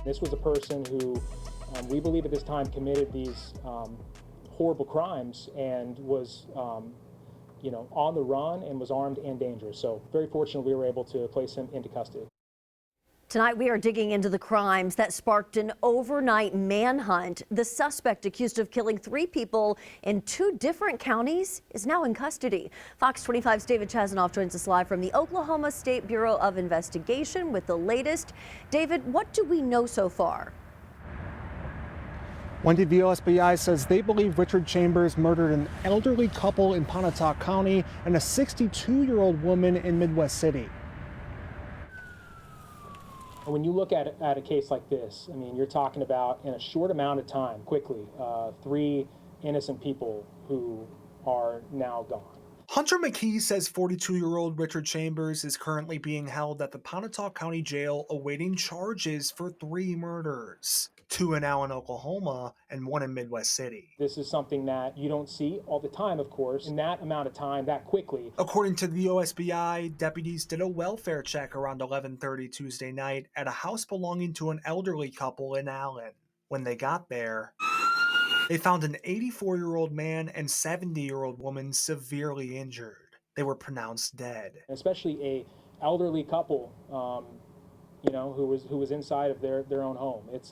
This was a person who we believe at this time committed these horrible crimes and was on the run and was armed and dangerous. So very fortunate we were able to place him into custody. Tonight, we are digging into the crimes that sparked an overnight manhunt. The suspect accused of killing 3 people in 2 different counties is now in custody. Fox 25's David Chazanoff joins us live from the Oklahoma State Bureau of Investigation with the latest. David, what do we know so far? Wendy, the OSBI says they believe Richard Chambers murdered an elderly couple in Pontotoc County and a 62-year-old woman in Midwest City. When you look at a case like this, I mean, you're talking about in a short amount of time, quickly, 3 innocent people who are now gone. Hunter McKee says 42-year-old Richard Chambers is currently being held at the Pontotoc County Jail awaiting charges for 3 murders. 2 in Allen, Oklahoma, and 1 in Midwest City. This is something that you don't see all the time, of course, in that amount of time, that quickly. According to the OSBI, deputies did a welfare check around 11:30 Tuesday night at a house belonging to an elderly couple in Allen. When they got there, they found an 84-year-old man and 70-year-old woman severely injured. They were pronounced dead. Especially a elderly couple, who was inside of their own home. It's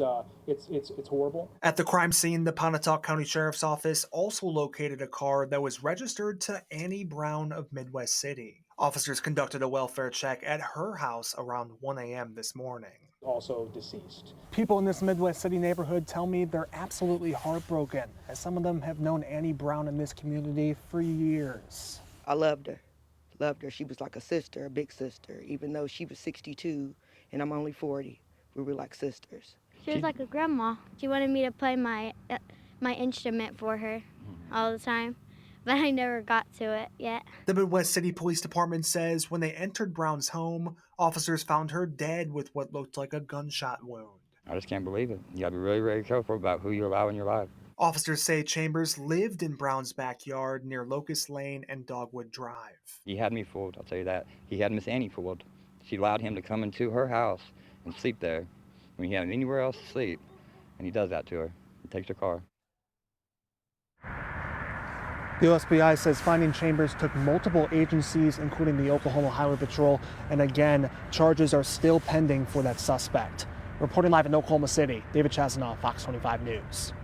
horrible. At the crime scene, the Pontotoc County Sheriff's Office also located a car that was registered to Annie Brown of Midwest City. Officers conducted a welfare check at her house around 1 a.m. this morning. Also deceased. People in this Midwest City neighborhood tell me they're absolutely heartbroken, as some of them have known Annie Brown in this community for years. I loved her. She was like a sister, a big sister, even though she was 62 and I'm only 40. We were like sisters. She was like a grandma. She wanted me to play my instrument for her all the time, but I never got to it yet. The Midwest City Police Department says when they entered Brown's home, officers found her dead with what looked like a gunshot wound. I just can't believe it. You gotta be really, really careful about who you allow in your life. Officers say Chambers lived in Brown's backyard near Locust Lane and Dogwood Drive. He had me fooled, I'll tell you that. He had Miss Annie fooled. She allowed him to come into her house and sleep there when he had anywhere else to sleep, and he does that to her. He takes her car. The OSBI says finding Chambers took multiple agencies, including the Oklahoma Highway Patrol, and again, charges are still pending for that suspect. Reporting live in Oklahoma City, David Chazanoff, Fox 25 News.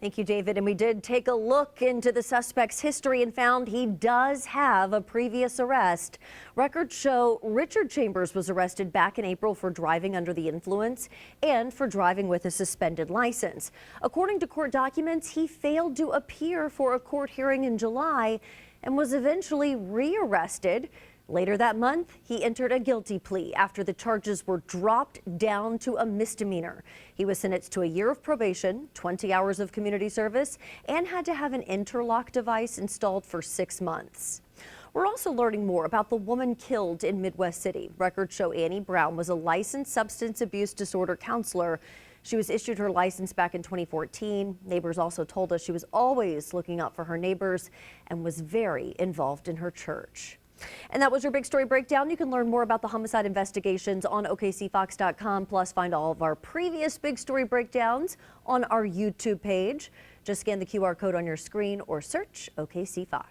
Thank you, David. And we did take a look into the suspect's history and found he does have a previous arrest. Records show Richard Chambers was arrested back in April for driving under the influence and for driving with a suspended license. According to court documents, he failed to appear for a court hearing in July and was eventually rearrested. Later that month, he entered a guilty plea after the charges were dropped down to a misdemeanor. He was sentenced to a year of probation, 20 hours of community service, and had to have an interlock device installed for 6 months. We're also learning more about the woman killed in Midwest City. Records show Annie Brown was a licensed substance abuse disorder counselor. She was issued her license back in 2014. Neighbors also told us she was always looking out for her neighbors and was very involved in her church. And that was your Big Story Breakdown. You can learn more about the homicide investigations on OKCFox.com, plus find all of our previous Big Story Breakdowns on our YouTube page. Just scan the QR code on your screen or search OKC Fox.